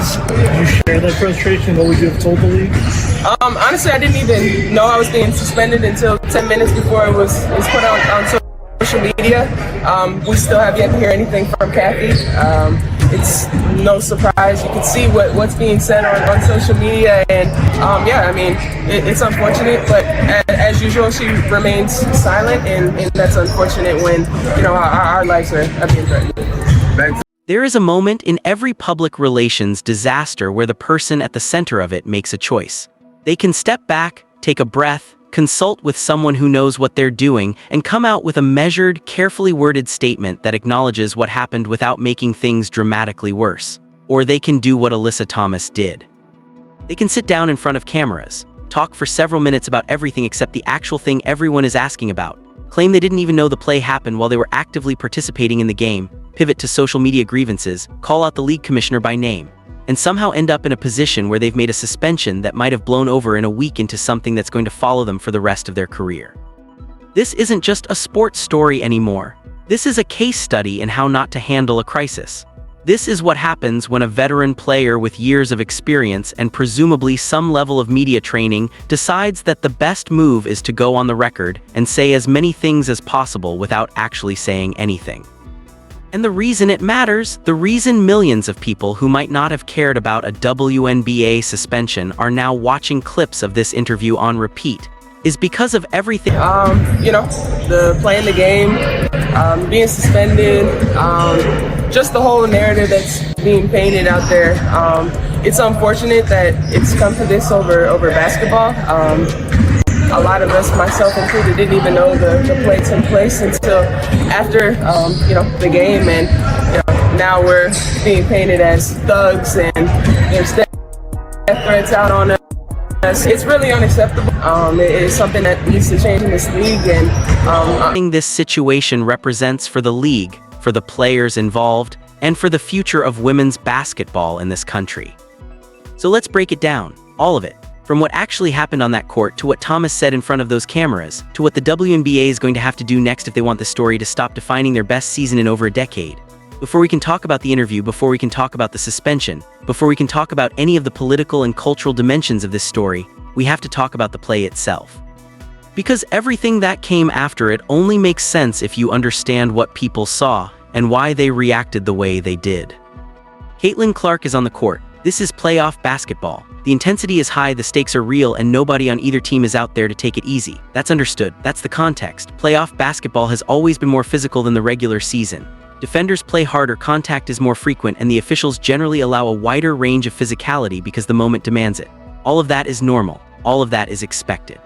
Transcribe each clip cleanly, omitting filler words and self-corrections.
news, did you share that frustration? What would you have told the league? Honestly, I didn't even know I was being suspended until 10 minutes before it was put on social media. We still have yet to hear anything from Kathy. It's no surprise. You can see what's being said on social media, and yeah, I mean, it's unfortunate, but as usual, she remains silent, and that's unfortunate when, you know, our lives are being threatened. There is a moment in every public relations disaster where the person at the center of it makes a choice. They can step back, take a breath, consult with someone who knows what they're doing, and come out with a measured, carefully worded statement that acknowledges what happened without making things dramatically worse. Or they can do what Alyssa Thomas did. They can sit down in front of cameras, talk for several minutes about everything except the actual thing everyone is asking about, claim they didn't even know the play happened while they were actively participating in the game, pivot to social media grievances, call out the league commissioner by name, and somehow end up in a position where they've made a suspension that might have blown over in a week into something that's going to follow them for the rest of their career. This isn't just a sports story anymore. This is a case study in how not to handle a crisis. This is what happens when a veteran player with years of experience and presumably some level of media training decides that the best move is to go on the record and say as many things as possible without actually saying anything. And the reason it matters, the reason millions of people who might not have cared about a WNBA suspension are now watching clips of this interview on repeat, is because of everything. You know, the playing the game, being suspended, just the whole narrative that's being painted out there. It's unfortunate that it's come to this over basketball. A lot of us, myself included, didn't even know the play took place until after, you know, the game, and you know, now we're being painted as thugs, and there's death threats out on us. It's really unacceptable. It is something that needs to change in this league, and this situation represents for the league, for the players involved, and for the future of women's basketball in this country. So let's break it down, all of it. From what actually happened on that court, to what Thomas said in front of those cameras, to what the WNBA is going to have to do next if they want the story to stop defining their best season in over a decade. Before we can talk about the interview, before we can talk about the suspension, before we can talk about any of the political and cultural dimensions of this story, we have to talk about the play itself. Because everything that came after it only makes sense if you understand what people saw and why they reacted the way they did. Caitlin Clark is on the court. This is playoff basketball. The intensity is high, the stakes are real, and nobody on either team is out there to take it easy. That's understood. That's the context. Playoff basketball has always been more physical than the regular season. Defenders play harder, contact is more frequent, and the officials generally allow a wider range of physicality because the moment demands it. All of that is normal. All of that is expected.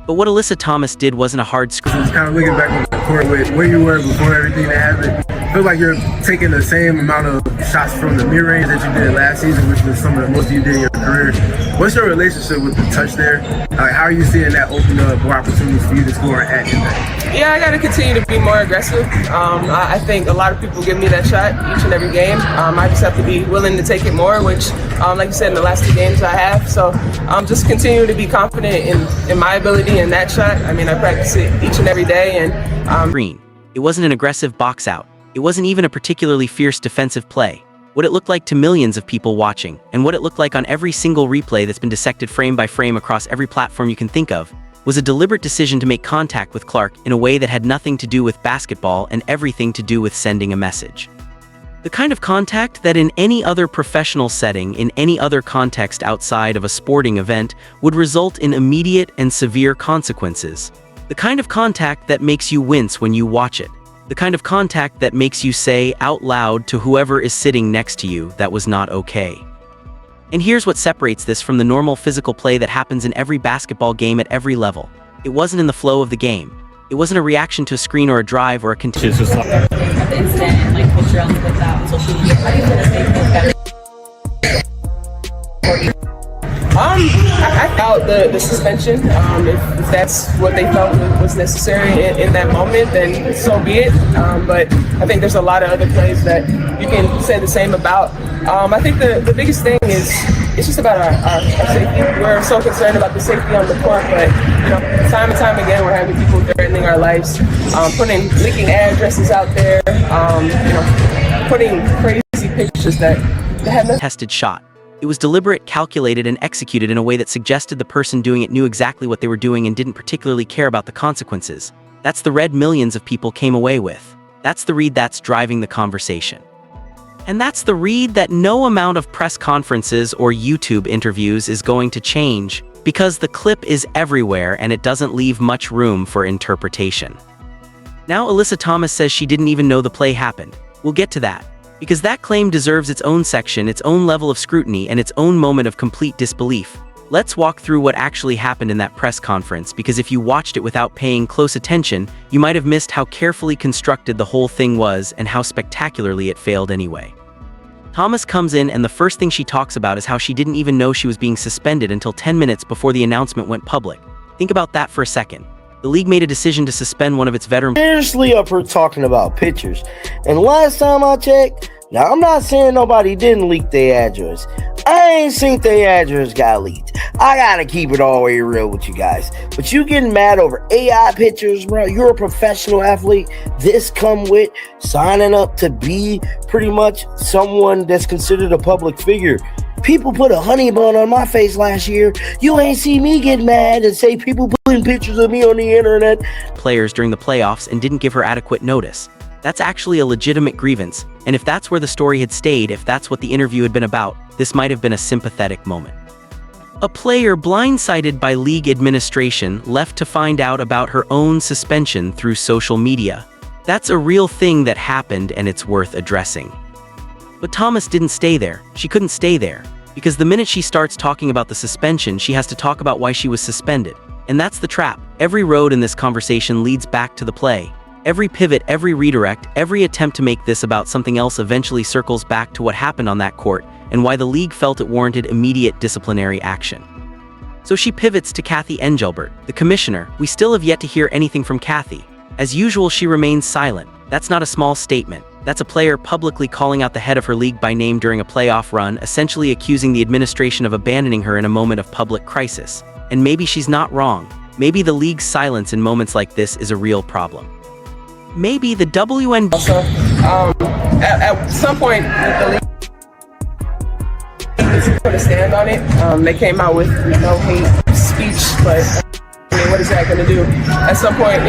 But what Alyssa Thomas did wasn't a hard screen. Kind of looking back on the court with where you were before everything that happened, I feel like you're taking the same amount of shots from the mid-range that you did last season, which was some of the most you did in your career. What's your relationship with the touch there? How are you seeing that open up more opportunities for you to score at Impact? yeah, I got to continue to be more aggressive. I think a lot of people give me that shot each and every game. I just have to be willing to take it more, which, like you said, in the last 2 games I have. So just continue to be confident in my ability in that shot. I mean, I practice it each and every day. And Green. It wasn't an aggressive box out. It wasn't even a particularly fierce defensive play. What it looked like to millions of people watching, and what it looked like on every single replay that's been dissected frame by frame across every platform you can think of, was a deliberate decision to make contact with Clark in a way that had nothing to do with basketball and everything to do with sending a message. The kind of contact that in any other professional setting, in any other context outside of a sporting event, would result in immediate and severe consequences. The kind of contact that makes you wince when you watch it. The kind of contact that makes you say out loud to whoever is sitting next to you, that was not okay. And here's what separates this from the normal physical play that happens in every basketball game at every level. It wasn't in the flow of the game. It wasn't a reaction to a screen or a drive or a continuous. Of the incident and like culture elements with that on social media. How do you feel that I felt the suspension. If that's what they felt was necessary in that moment, then so be it. But I think there's a lot of other plays that you can say the same about. I think the biggest thing is it's just about our safety. We're so concerned about the safety on the court, but you know, time and time again, we're having people threatening our lives, leaking addresses out there, you know, putting crazy pictures that had no tested shot. It was deliberate, calculated, and executed in a way that suggested the person doing it knew exactly what they were doing and didn't particularly care about the consequences. That's the read millions of people came away with. That's the read that's driving the conversation. And that's the read that no amount of press conferences or YouTube interviews is going to change, because the clip is everywhere and it doesn't leave much room for interpretation. Now Alyssa Thomas says she didn't even know the play happened. We'll get to that, because that claim deserves its own section, its own level of scrutiny, and its own moment of complete disbelief. Let's walk through what actually happened in that press conference, because if you watched it without paying close attention, you might have missed how carefully constructed the whole thing was and how spectacularly it failed anyway. Thomas comes in and the first thing she talks about is how she didn't even know she was being suspended until 10 minutes before the announcement went public. Think about that for a second. The league made a decision to suspend one of its veteran seriously up here talking about pictures. And last time I checked, now I'm not saying nobody didn't leak their address. I ain't seen their address got leaked. I gotta keep it all the way real with you guys. But you getting mad over AI pictures, bro? You're a professional athlete. This come with signing up to be pretty much someone that's considered a public figure. People put a honey bun on my face last year. You ain't see me get mad and say people putting pictures of me on the internet. Players during the playoffs and didn't give her adequate notice. That's actually a legitimate grievance, and if that's where the story had stayed, if that's what the interview had been about, this might have been a sympathetic moment. A player blindsided by league administration left to find out about her own suspension through social media. That's a real thing that happened and it's worth addressing. But Thomas didn't stay there. She couldn't stay there, because the minute she starts talking about the suspension, she has to talk about why she was suspended. And that's the trap. Every road in this conversation leads back to the play. Every pivot, every redirect, every attempt to make this about something else eventually circles back to what happened on that court and why the league felt it warranted immediate disciplinary action. So she pivots to Kathy Engelbert, the commissioner. We still have yet to hear anything from Kathy. As usual, she remains silent. That's not a small statement. That's a player publicly calling out the head of her league by name during a playoff run, essentially accusing the administration of abandoning her in a moment of public crisis. And maybe she's not wrong. Maybe the league's silence in moments like this is a real problem. Maybe the WNBA. Also, at some point, the league put a stand on it. They came out with no hate speech, but I mean, what is that going to do? At some point,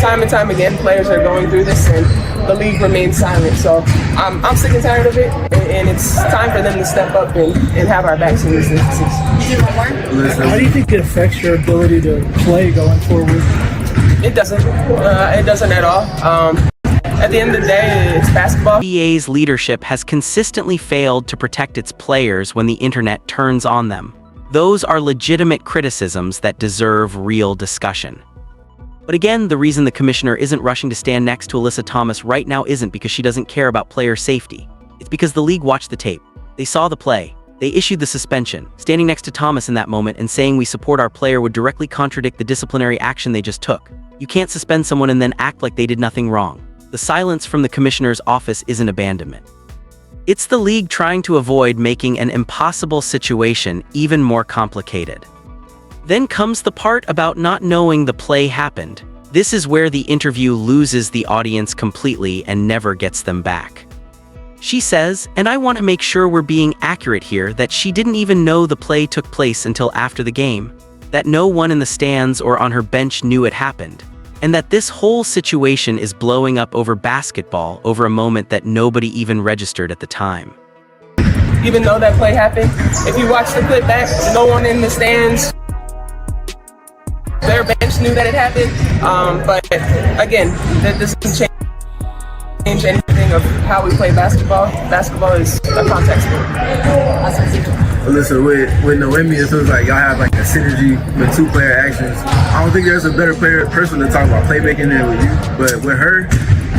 time and time again, players are going through this, and the league remains silent. So I'm sick and tired of it, and it's time for them to step up and have our backs in these instances. How do you think it affects your ability to play going forward? It doesn't. It doesn't at all. At the end of the day, it's basketball. NBA's leadership has consistently failed to protect its players when the internet turns on them. Those are legitimate criticisms that deserve real discussion. But again, the reason the commissioner isn't rushing to stand next to Alyssa Thomas right now isn't because she doesn't care about player safety. It's because the league watched the tape. They saw the play. They issued the suspension. Standing next to Thomas in that moment and saying we support our player would directly contradict the disciplinary action they just took. You can't suspend someone and then act like they did nothing wrong. The silence from the commissioner's office isn't abandonment. It's the league trying to avoid making an impossible situation even more complicated. Then comes the part about not knowing the play happened. This is where the interview loses the audience completely and never gets them back. She says, and I want to make sure we're being accurate here, that she didn't even know the play took place until after the game, that no one in the stands or on her bench knew it happened, and that this whole situation is blowing up over basketball, over a moment that nobody even registered at the time. Even though that play happened, if you watch the clip back, no one in the stands, their bench knew that it happened. But again, that doesn't change anything of how we play basketball. Basketball is a contact sport. Listen, with Noemi, it feels like y'all have like a synergy with two-player actions. I don't think there's a better person to talk about playmaking than with you. But with her,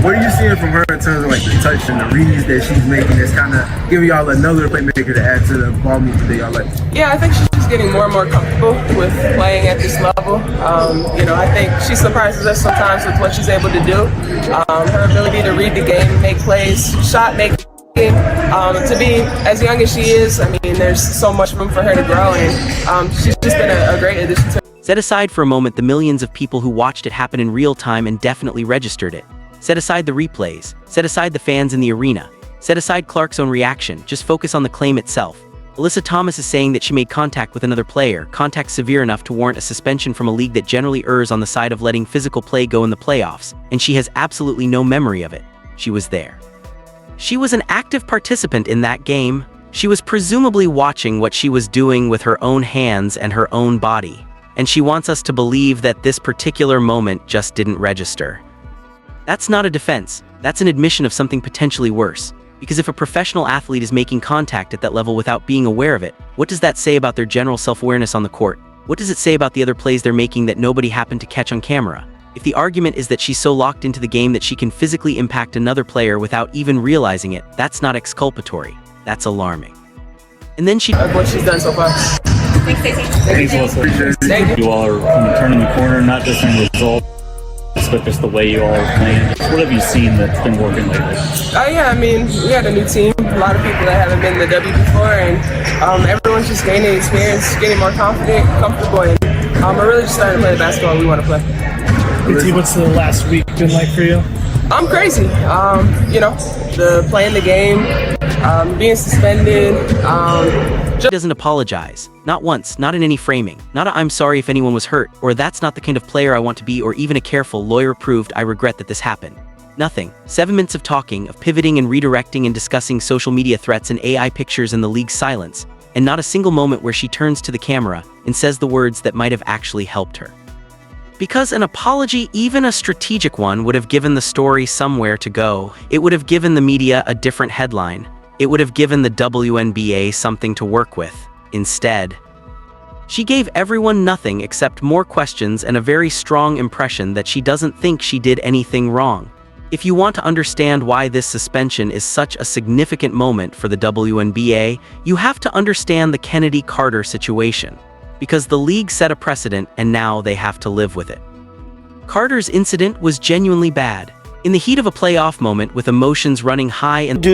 what are you seeing from her in terms of like the touch and the reads that she's making that's kind of giving y'all another playmaker to add to the ball movement that y'all like? Yeah, I think she's just getting more and more comfortable with playing at this level. I think she surprises us sometimes with what she's able to do. Her ability to read the game, make plays, shot making. To be as young as she is, I mean, there's so much room for her to grow, and she's just been a great addition to. Set aside for a moment the millions of people who watched it happen in real time and definitely registered it. Set aside the replays. Set aside the fans in the arena. Set aside Clark's own reaction, just focus on the claim itself. Alyssa Thomas is saying that she made contact with another player, contact severe enough to warrant a suspension from a league that generally errs on the side of letting physical play go in the playoffs, and she has absolutely no memory of it. She was there. She was an active participant in that game. She was presumably watching what she was doing with her own hands and her own body, and she wants us to believe that this particular moment just didn't register. That's not a defense, that's an admission of something potentially worse. Because if a professional athlete is making contact at that level without being aware of it, what does that say about their general self-awareness on the court? What does it say about the other plays they're making that nobody happened to catch on camera? If the argument is that she's so locked into the game that she can physically impact another player without even realizing it, that's not exculpatory. That's alarming. And then Of what she's done so far. Thanks, Stacey. Thanks, Alyssa. Thank you. You all are kind of turning the corner, not just in results, but just the way you all are playing. What have you seen that's been working lately? Yeah, I mean, we had a new team, a lot of people that haven't been in the W before, and everyone's just gaining experience, getting more confident, comfortable, and we're really just starting to play the basketball we want to play. Hey, what's the last week been like for you? I'm crazy. The playing the game, being suspended. She doesn't apologize. Not once, not in any framing. Not a "I'm sorry if anyone was hurt," or "That's not the kind of player I want to be," or even a careful lawyer approved "I regret that this happened." Nothing. 7 minutes of talking, of pivoting and redirecting and discussing social media threats and AI pictures in the league's silence, and not a single moment where she turns to the camera and says the words that might have actually helped her. Because an apology, even a strategic one, would have given the story somewhere to go. It would have given the media a different headline. It would have given the WNBA something to work with. Instead, she gave everyone nothing except more questions and a very strong impression that she doesn't think she did anything wrong. If you want to understand why this suspension is such a significant moment for the WNBA, you have to understand the Kennedy Carter situation. Because the league set a precedent and now they have to live with it. Carter's incident was genuinely bad. In the heat of a playoff moment with emotions running high and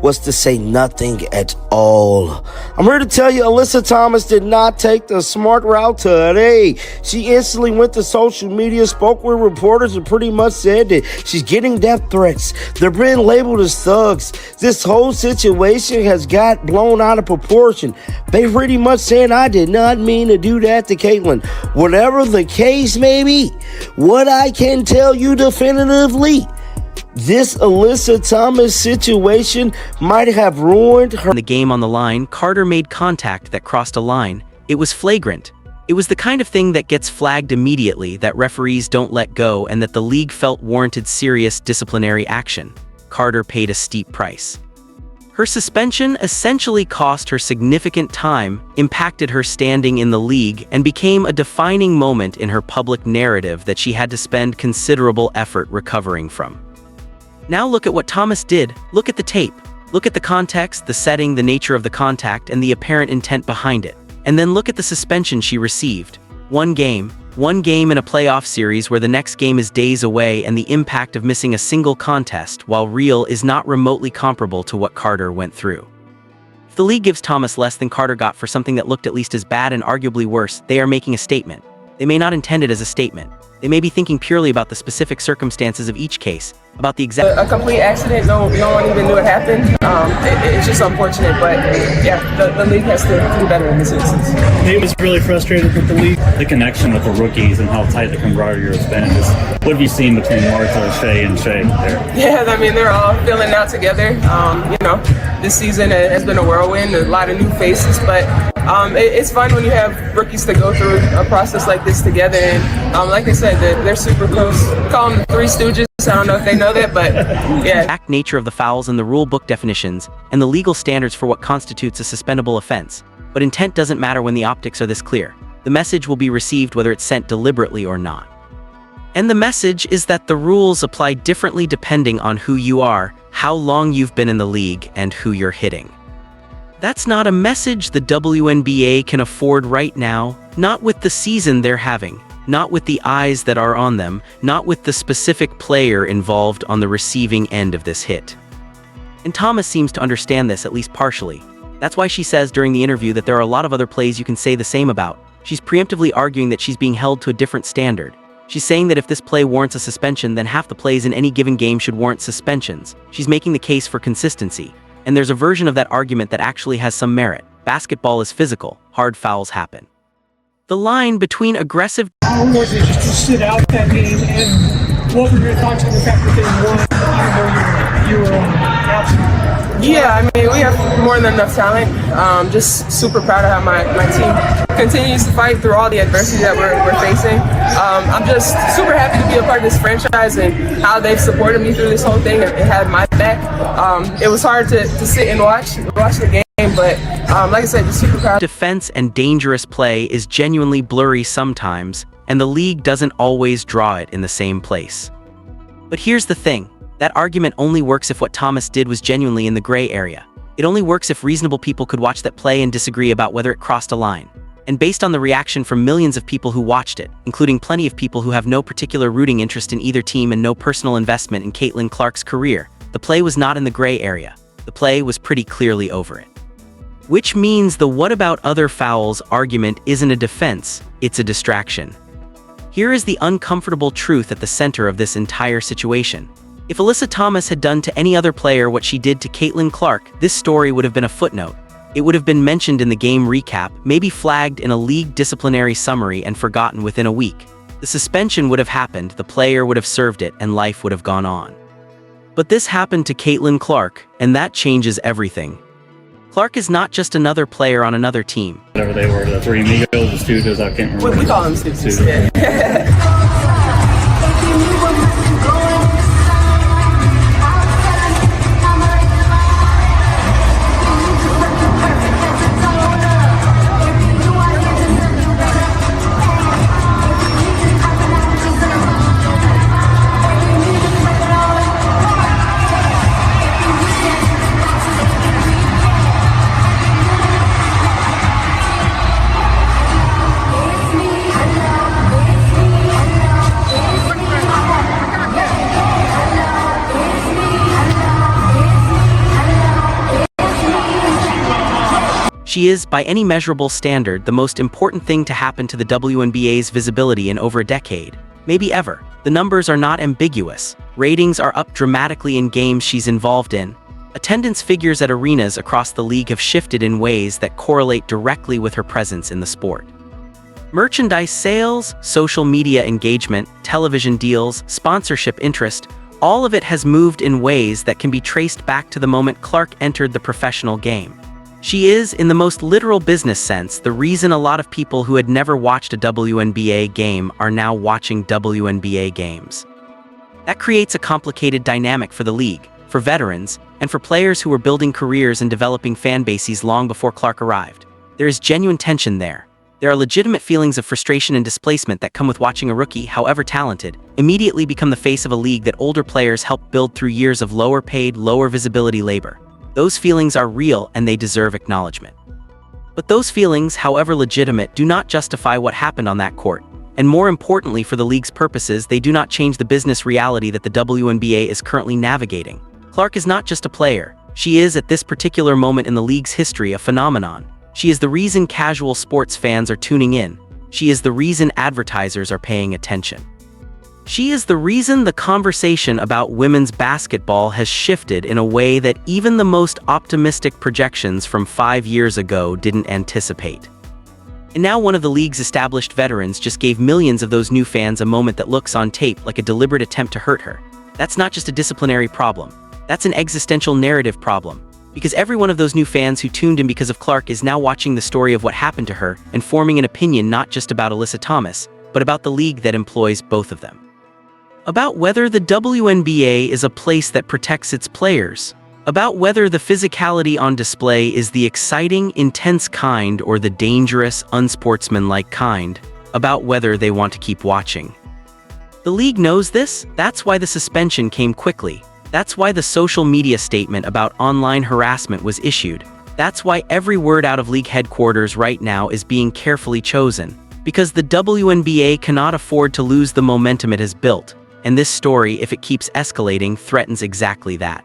was to say nothing at all. I'm here to tell you Alyssa Thomas did not take the smart route today. She instantly went to social media, spoke with reporters, and pretty much said that she's getting death threats. They're being labeled as thugs. This whole situation has got blown out of proportion. They pretty much saying I did not mean to do that to Caitlin. Whatever the case may be, what I can tell you definitively, this Alyssa Thomas situation might have ruined her. in the game on the line, Carter made contact that crossed a line. It was flagrant. It was the kind of thing that gets flagged immediately, that referees don't let go, and that the league felt warranted serious disciplinary action. Carter paid a steep price. Her suspension essentially cost her significant time, impacted her standing in the league, and became a defining moment in her public narrative that she had to spend considerable effort recovering from. Now look at what Thomas did. Look at the tape. Look at the context, the setting, the nature of the contact, and the apparent intent behind it. And then look at the suspension she received. One game in a playoff series where the next game is days away, and the impact of missing a single contest, while real, is not remotely comparable to what Carter went through. If the league gives Thomas less than Carter got for something that looked at least as bad and arguably worse, they are making a statement. They may not intend it as a statement. They may be thinking purely about the specific circumstances of each case, about the exact... A complete accident, no one even knew it happened. It's just unfortunate, but yeah, the league has to do better in this instance. Nate was really frustrated with the league. The connection with the rookies and how tight the camaraderie has been. What have you seen between Martha, Shea, and Shea there? Yeah, I mean, they're all filling out together. This season has been a whirlwind, a lot of new faces, but it's fun when you have rookies to go through a process like this together. And like I said, they're super close. We call them the Three Stooges. I don't know if they know that, but yeah. The exact nature of the fouls and the rule book definitions, and the legal standards for what constitutes a suspendable offense. But intent doesn't matter when the optics are this clear. The message will be received whether it's sent deliberately or not. And the message is that the rules apply differently depending on who you are, how long you've been in the league, and who you're hitting. That's not a message the WNBA can afford right now, not with the season they're having, not with the eyes that are on them, not with the specific player involved on the receiving end of this hit. And Thomas seems to understand this, at least partially. That's why she says during the interview that there are a lot of other plays you can say the same about. She's preemptively arguing that she's being held to a different standard. She's saying that if this play warrants a suspension, then half the plays in any given game should warrant suspensions. She's making the case for consistency. And there's a version of that argument that actually has some merit. Basketball is physical. Hard fouls happen. The line between aggressive... How was it just to sit out that game, and what were your thoughts on the fact that they won, even though you were absent? Yeah, I mean, we have more than enough talent. Just super proud of how my team continues to fight through all the adversity that we're facing. I'm just super happy to be a part of this franchise and how they've supported me through this whole thing and had my back. It was hard to sit and watch the game, but like I said, just super proud. Defense and dangerous play is genuinely blurry sometimes, and the league doesn't always draw it in the same place. But here's the thing. That argument only works if what Thomas did was genuinely in the gray area. It only works if reasonable people could watch that play and disagree about whether it crossed a line. And based on the reaction from millions of people who watched it, including plenty of people who have no particular rooting interest in either team and no personal investment in Caitlin Clark's career, the play was not in the gray area. The play was pretty clearly over it. Which means the what about other fouls argument isn't a defense, it's a distraction. Here is the uncomfortable truth at the center of this entire situation. If Alyssa Thomas had done to any other player what she did to Caitlin Clark, this story would have been a footnote. It would have been mentioned in the game recap, maybe flagged in a league disciplinary summary and forgotten within a week. The suspension would have happened, the player would have served it, and life would have gone on. But this happened to Caitlin Clark, and that changes everything. Clark is not just another player on another team. Whatever they were, the three amigos, the studios, I can't remember. We call them students. Yeah. She is, by any measurable standard, the most important thing to happen to the WNBA's visibility in over a decade, maybe ever. The numbers are not ambiguous. Ratings are up dramatically in games she's involved in. Attendance figures at arenas across the league have shifted in ways that correlate directly with her presence in the sport. Merchandise sales, social media engagement, television deals, sponsorship interest, all of it has moved in ways that can be traced back to the moment Clark entered the professional game. She is, in the most literal business sense, the reason a lot of people who had never watched a WNBA game are now watching WNBA games. That creates a complicated dynamic for the league, for veterans, and for players who were building careers and developing fan bases long before Clark arrived. There is genuine tension there. There are legitimate feelings of frustration and displacement that come with watching a rookie, however talented, immediately become the face of a league that older players helped build through years of lower-paid, lower-visibility labor. Those feelings are real and they deserve acknowledgement. But those feelings, however legitimate, do not justify what happened on that court. And more importantly for the league's purposes, they do not change the business reality that the WNBA is currently navigating. Clark is not just a player. She is, at this particular moment in the league's history, a phenomenon. She is the reason casual sports fans are tuning in. She is the reason advertisers are paying attention. She is the reason the conversation about women's basketball has shifted in a way that even the most optimistic projections from 5 years ago didn't anticipate. And now one of the league's established veterans just gave millions of those new fans a moment that looks on tape like a deliberate attempt to hurt her. That's not just a disciplinary problem. That's an existential narrative problem. Because every one of those new fans who tuned in because of Clark is now watching the story of what happened to her and forming an opinion not just about Alyssa Thomas, but about the league that employs both of them. About whether the WNBA is a place that protects its players. About whether the physicality on display is the exciting, intense kind or the dangerous, unsportsmanlike kind. About whether they want to keep watching. The league knows this. That's why the suspension came quickly. That's why the social media statement about online harassment was issued. That's why every word out of league headquarters right now is being carefully chosen. Because the WNBA cannot afford to lose the momentum it has built. And this story, if it keeps escalating, threatens exactly that.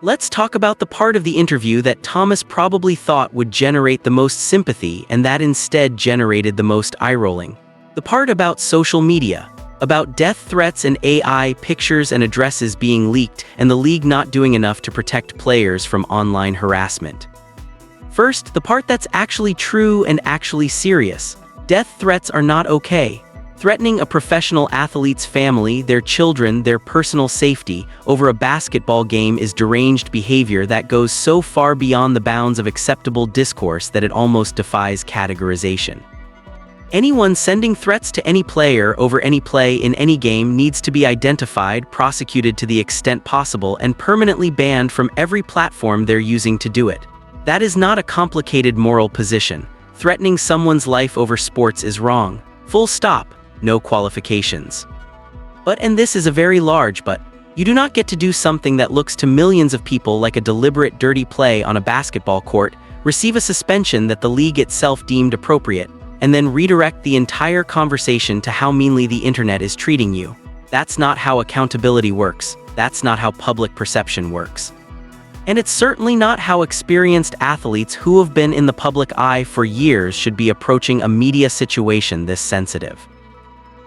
Let's talk about the part of the interview that Thomas probably thought would generate the most sympathy and that instead generated the most eye-rolling. The part about social media. about death threats and AI pictures and addresses being leaked, and the league not doing enough to protect players from online harassment. First, the part that's actually true and actually serious. Death threats are not okay. Threatening a professional athlete's family, their children, their personal safety over a basketball game is deranged behavior that goes so far beyond the bounds of acceptable discourse that it almost defies categorization. Anyone sending threats to any player over any play in any game needs to be identified, prosecuted to the extent possible, and permanently banned from every platform they're using to do it. That is not a complicated moral position. Threatening someone's life over sports is wrong. Full stop. No qualifications. And this is a very large but, you do not get to do something that looks to millions of people like a deliberate dirty play on a basketball court, receive a suspension that the league itself deemed appropriate, and then redirect the entire conversation to how meanly the internet is treating you. That's not how accountability works. That's not how public perception works. And it's certainly not how experienced athletes who have been in the public eye for years should be approaching a media situation this sensitive.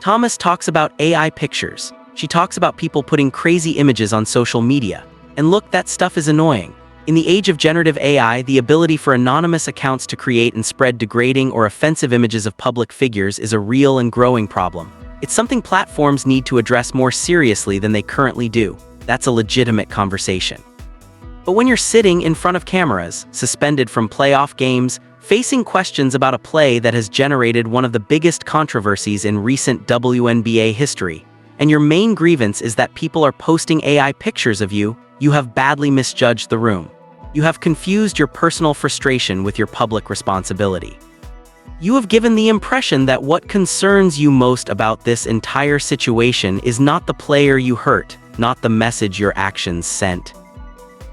Thomas talks about AI pictures. She talks about people putting crazy images on social media. And look, that stuff is annoying. In the age of generative AI, the ability for anonymous accounts to create and spread degrading or offensive images of public figures is a real and growing problem. It's something platforms need to address more seriously than they currently do. That's a legitimate conversation. But when you're sitting in front of cameras, suspended from playoff games, facing questions about a play that has generated one of the biggest controversies in recent WNBA history, and your main grievance is that people are posting AI pictures of you, you have badly misjudged the room. You have confused your personal frustration with your public responsibility. You have given the impression that what concerns you most about this entire situation is not the player you hurt, not the message your actions sent,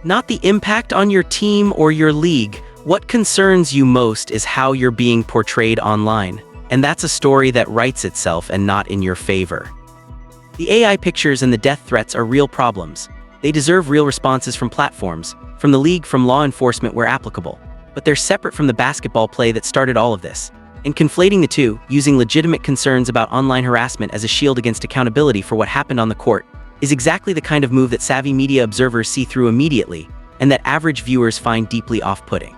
not the impact on your team or your league. What concerns you most is how you're being portrayed online, and that's a story that writes itself and not in your favor. The AI pictures and the death threats are real problems. They deserve real responses from platforms, from the league, from law enforcement where applicable. But they're separate from the basketball play that started all of this. And conflating the two, using legitimate concerns about online harassment as a shield against accountability for what happened on the court, is exactly the kind of move that savvy media observers see through immediately, and that average viewers find deeply off-putting.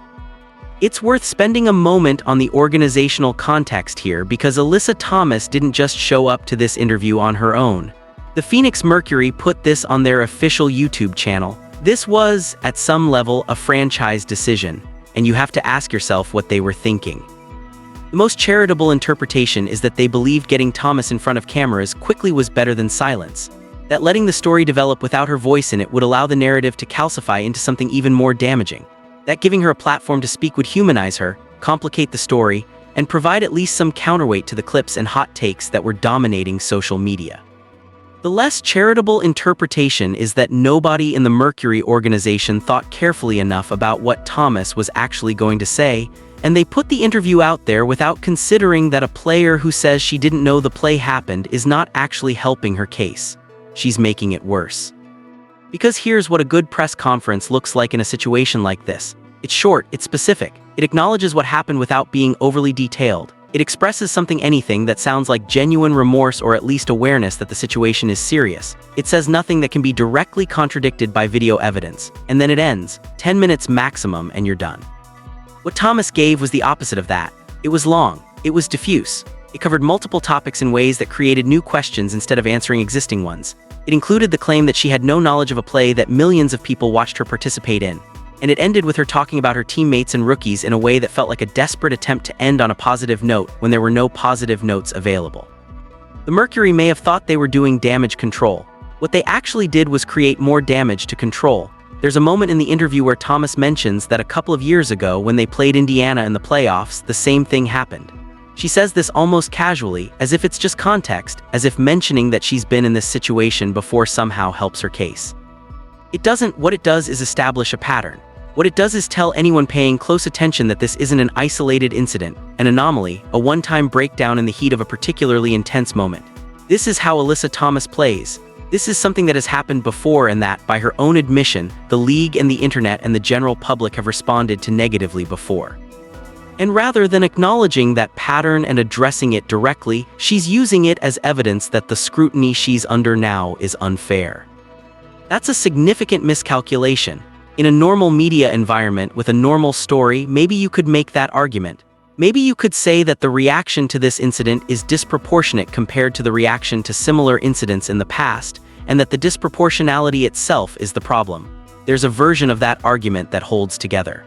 It's worth spending a moment on the organizational context here because Alyssa Thomas didn't just show up to this interview on her own. The Phoenix Mercury put this on their official YouTube channel. This was, at some level, a franchise decision, and you have to ask yourself what they were thinking. The most charitable interpretation is that they believed getting Thomas in front of cameras quickly was better than silence, that letting the story develop without her voice in it would allow the narrative to calcify into something even more damaging, that giving her a platform to speak would humanize her, complicate the story, and provide at least some counterweight to the clips and hot takes that were dominating social media. The less charitable interpretation is that nobody in the Mercury organization thought carefully enough about what Thomas was actually going to say, and they put the interview out there without considering that a player who says she didn't know the play happened is not actually helping her case. She's making it worse. Because here's what a good press conference looks like in a situation like this. It's short, it's specific, it acknowledges what happened without being overly detailed. It expresses anything that sounds like genuine remorse or at least awareness that the situation is serious. It says nothing that can be directly contradicted by video evidence. And then it ends, 10 minutes maximum, and you're done. What Thomas gave was the opposite of that. It was long. It was diffuse. It covered multiple topics in ways that created new questions instead of answering existing ones. It included the claim that she had no knowledge of a play that millions of people watched her participate in. And it ended with her talking about her teammates and rookies in a way that felt like a desperate attempt to end on a positive note when there were no positive notes available. The Mercury may have thought they were doing damage control. What they actually did was create more damage to control. There's a moment in the interview where Thomas mentions that a couple of years ago when they played Indiana in the playoffs, the same thing happened. She says this almost casually, as if it's just context, as if mentioning that she's been in this situation before somehow helps her case. It doesn't. What it does is establish a pattern. What it does is tell anyone paying close attention that this isn't an isolated incident, an anomaly, a one-time breakdown in the heat of a particularly intense moment. This is how Alyssa Thomas plays. This is something that has happened before and that, by her own admission, the league and the internet and the general public have responded to negatively before. And rather than acknowledging that pattern and addressing it directly, she's using it as evidence that the scrutiny she's under now is unfair. That's a significant miscalculation. In a normal media environment with a normal story, maybe you could make that argument. Maybe you could say that the reaction to this incident is disproportionate compared to the reaction to similar incidents in the past, and that the disproportionality itself is the problem. There's a version of that argument that holds together.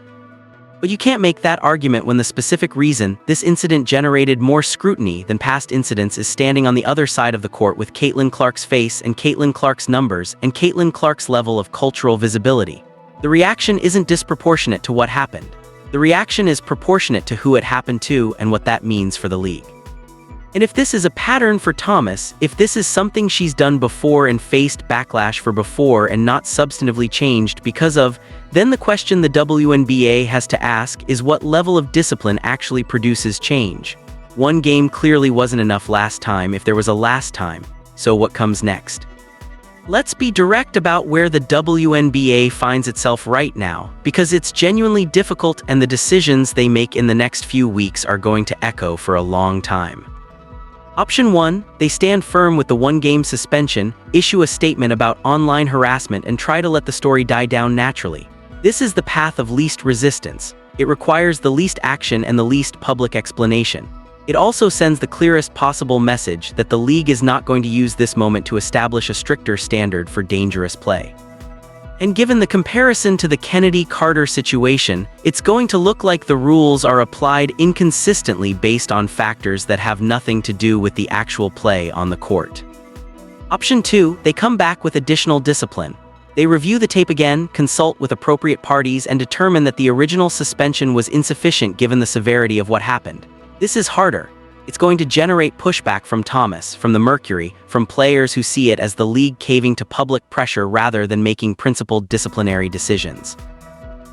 But you can't make that argument when the specific reason this incident generated more scrutiny than past incidents is standing on the other side of the court with Caitlin Clark's face and Caitlin Clark's numbers and Caitlin Clark's level of cultural visibility. The reaction isn't disproportionate to what happened. The reaction is proportionate to who it happened to and what that means for the league. And if this is a pattern for Thomas, if this is something she's done before and faced backlash for before and not substantively changed because of, then the question the WNBA has to ask is what level of discipline actually produces change. One game clearly wasn't enough last time if there was a last time, so what comes next? Let's be direct about where the WNBA finds itself right now, because it's genuinely difficult and the decisions they make in the next few weeks are going to echo for a long time. Option 1, they stand firm with the one-game suspension, issue a statement about online harassment and try to let the story die down naturally. This is the path of least resistance. It requires the least action and the least public explanation. It also sends the clearest possible message that the league is not going to use this moment to establish a stricter standard for dangerous play. And given the comparison to the Kennedy Carter situation, it's going to look like the rules are applied inconsistently based on factors that have nothing to do with the actual play on the court. Option 2, they come back with additional discipline. They review the tape again, consult with appropriate parties, and determine that the original suspension was insufficient given the severity of what happened. This is harder. It's going to generate pushback from Thomas, from the Mercury, from players who see it as the league caving to public pressure rather than making principled disciplinary decisions.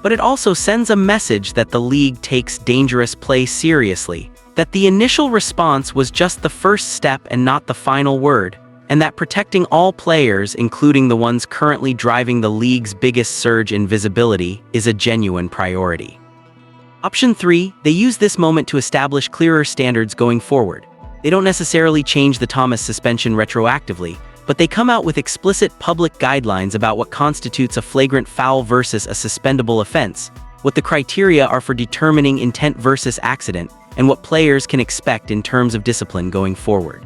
But it also sends a message that the league takes dangerous play seriously, that the initial response was just the first step and not the final word, and that protecting all players, including the ones currently driving the league's biggest surge in visibility, is a genuine priority. Option 3, they use this moment to establish clearer standards going forward. They don't necessarily change the Thomas suspension retroactively, but they come out with explicit public guidelines about what constitutes a flagrant foul versus a suspendable offense, what the criteria are for determining intent versus accident, and what players can expect in terms of discipline going forward.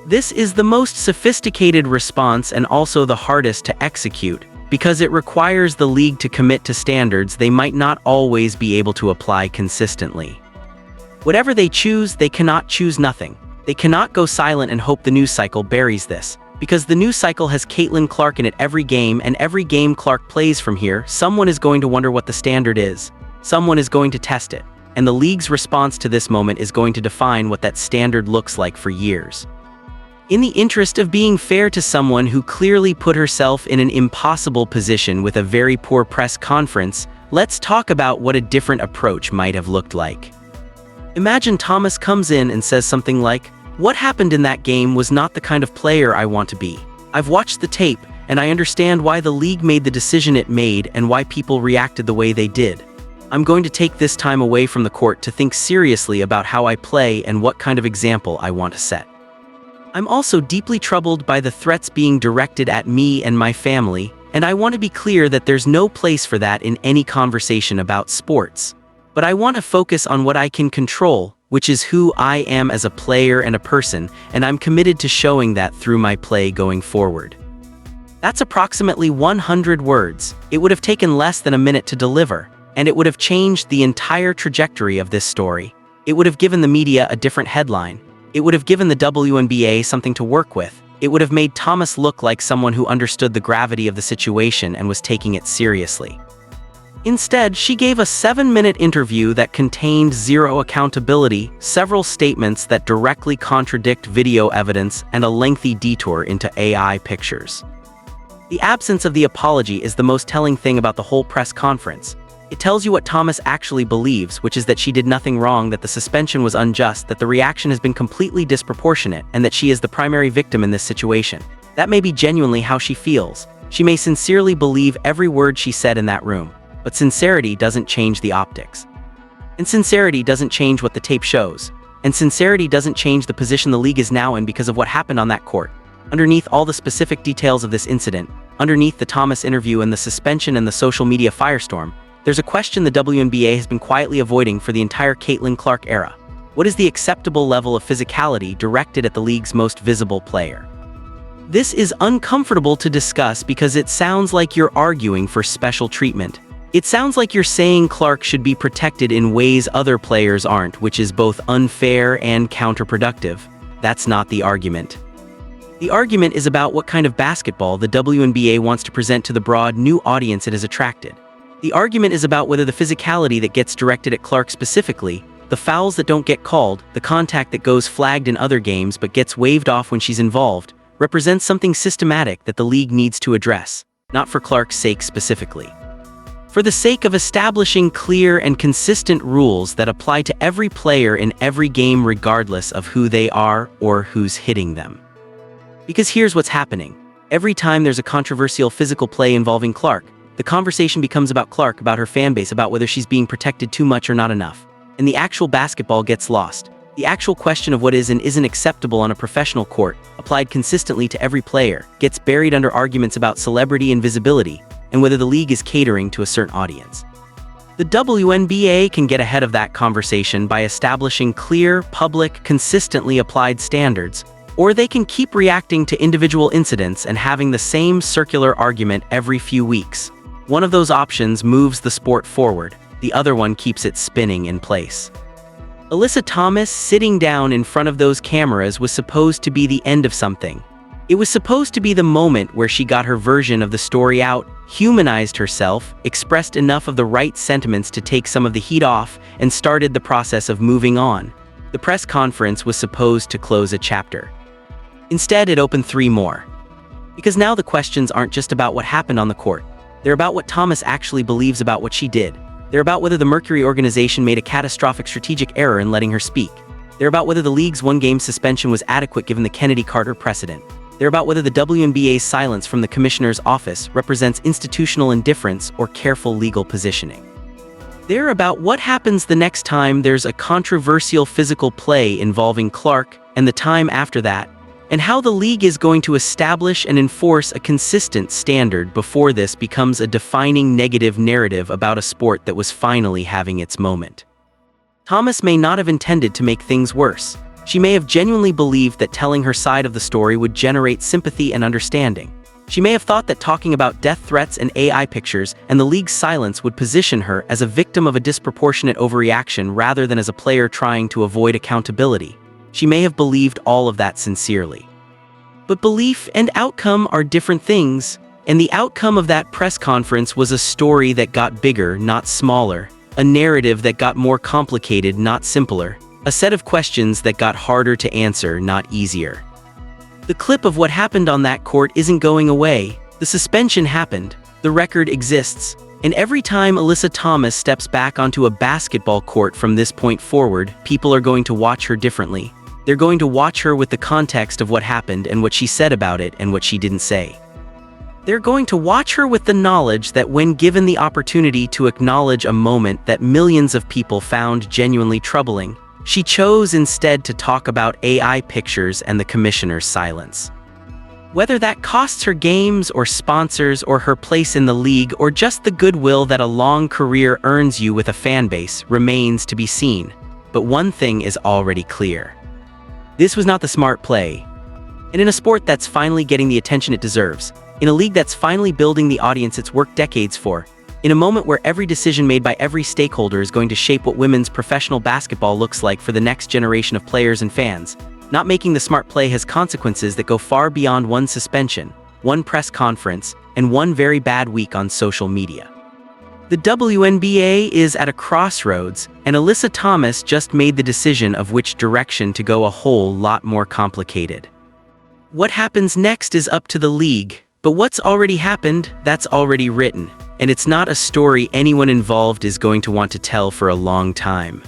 This is the most sophisticated response and also the hardest to execute, because it requires the league to commit to standards they might not always be able to apply consistently. Whatever they choose, they cannot choose nothing. They cannot go silent and hope the news cycle buries this, because the news cycle has Caitlin Clark in it every game, and every game Clark plays from here, someone is going to wonder what the standard is. Someone is going to test it, and the league's response to this moment is going to define what that standard looks like for years. In the interest of being fair to someone who clearly put herself in an impossible position with a very poor press conference, let's talk about what a different approach might have looked like. Imagine Thomas comes in and says something like, "What happened in that game was not the kind of player I want to be. I've watched the tape, and I understand why the league made the decision it made and why people reacted the way they did. I'm going to take this time away from the court to think seriously about how I play and what kind of example I want to set. I'm also deeply troubled by the threats being directed at me and my family, and I want to be clear that there's no place for that in any conversation about sports. But I want to focus on what I can control, which is who I am as a player and a person, and I'm committed to showing that through my play going forward." That's approximately 100 words. It would have taken less than a minute to deliver, and it would have changed the entire trajectory of this story. It would have given the media a different headline. It would have given the WNBA something to work with. It would have made Thomas look like someone who understood the gravity of the situation and was taking it seriously. Instead, she gave a 7-minute interview that contained zero accountability, several statements that directly contradict video evidence, and a lengthy detour into AI pictures. The absence of the apology is the most telling thing about the whole press conference. It tells you what Thomas actually believes, which is that she did nothing wrong, that the suspension was unjust, that the reaction has been completely disproportionate, and that she is the primary victim in this situation. That may be genuinely how she feels. She may sincerely believe every word she said in that room, but sincerity doesn't change the optics. And sincerity doesn't change what the tape shows. And sincerity doesn't change the position the league is now in because of what happened on that court. Underneath all the specific details of this incident, underneath the Thomas interview and the suspension and the social media firestorm, there's a question the WNBA has been quietly avoiding for the entire Caitlin Clark era. What is the acceptable level of physicality directed at the league's most visible player? This is uncomfortable to discuss because it sounds like you're arguing for special treatment. It sounds like you're saying Clark should be protected in ways other players aren't, which is both unfair and counterproductive. That's not the argument. The argument is about what kind of basketball the WNBA wants to present to the broad new audience it has attracted. The argument is about whether the physicality that gets directed at Clark specifically, the fouls that don't get called, the contact that goes flagged in other games but gets waved off when she's involved, represents something systematic that the league needs to address, not for Clark's sake specifically. For the sake of establishing clear and consistent rules that apply to every player in every game regardless of who they are or who's hitting them. Because here's what's happening. Every time there's a controversial physical play involving Clark, the conversation becomes about Clark, about her fanbase, about whether she's being protected too much or not enough. And the actual basketball gets lost. The actual question of what is and isn't acceptable on a professional court, applied consistently to every player, gets buried under arguments about celebrity and visibility, and whether the league is catering to a certain audience. The WNBA can get ahead of that conversation by establishing clear, public, consistently applied standards, or they can keep reacting to individual incidents and having the same circular argument every few weeks. One of those options moves the sport forward, the other one keeps it spinning in place. Alyssa Thomas sitting down in front of those cameras was supposed to be the end of something. It was supposed to be the moment where she got her version of the story out, humanized herself, expressed enough of the right sentiments to take some of the heat off, and started the process of moving on. The press conference was supposed to close a chapter. Instead, it opened 3 more. Because now the questions aren't just about what happened on the court. They're about what Thomas actually believes about what she did. They're about whether the Mercury organization made a catastrophic strategic error in letting her speak. They're about whether the league's one-game suspension was adequate given the Kennedy-Carter precedent. They're about whether the WNBA's silence from the commissioner's office represents institutional indifference or careful legal positioning. They're about what happens the next time there's a controversial physical play involving Clark and the time after that, and how the league is going to establish and enforce a consistent standard before this becomes a defining negative narrative about a sport that was finally having its moment. Thomas may not have intended to make things worse. She may have genuinely believed that telling her side of the story would generate sympathy and understanding. She may have thought that talking about death threats and AI pictures and the league's silence would position her as a victim of a disproportionate overreaction rather than as a player trying to avoid accountability. She may have believed all of that sincerely. But belief and outcome are different things, and the outcome of that press conference was a story that got bigger, not smaller, a narrative that got more complicated, not simpler, a set of questions that got harder to answer, not easier. The clip of what happened on that court isn't going away. The suspension happened, the record exists, and every time Alyssa Thomas steps back onto a basketball court from this point forward, people are going to watch her differently. They're going to watch her with the context of what happened and what she said about it and what she didn't say. They're going to watch her with the knowledge that when given the opportunity to acknowledge a moment that millions of people found genuinely troubling, she chose instead to talk about AI pictures and the commissioner's silence. Whether that costs her games or sponsors or her place in the league or just the goodwill that a long career earns you with a fan base remains to be seen. But one thing is already clear. This was not the smart play. And in a sport that's finally getting the attention it deserves, in a league that's finally building the audience it's worked decades for, in a moment where every decision made by every stakeholder is going to shape what women's professional basketball looks like for the next generation of players and fans, not making the smart play has consequences that go far beyond one suspension, one press conference, and one very bad week on social media. The WNBA is at a crossroads, and Alyssa Thomas just made the decision of which direction to go a whole lot more complicated. What happens next is up to the league, but what's already happened, that's already written. And it's not a story anyone involved is going to want to tell for a long time.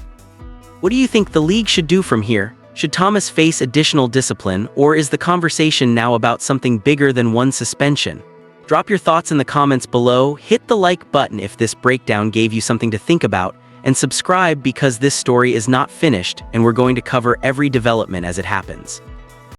What do you think the league should do from here? Should Thomas face additional discipline, or is the conversation now about something bigger than one suspension? Drop your thoughts in the comments below, hit the like button if this breakdown gave you something to think about, and subscribe because this story is not finished and we're going to cover every development as it happens.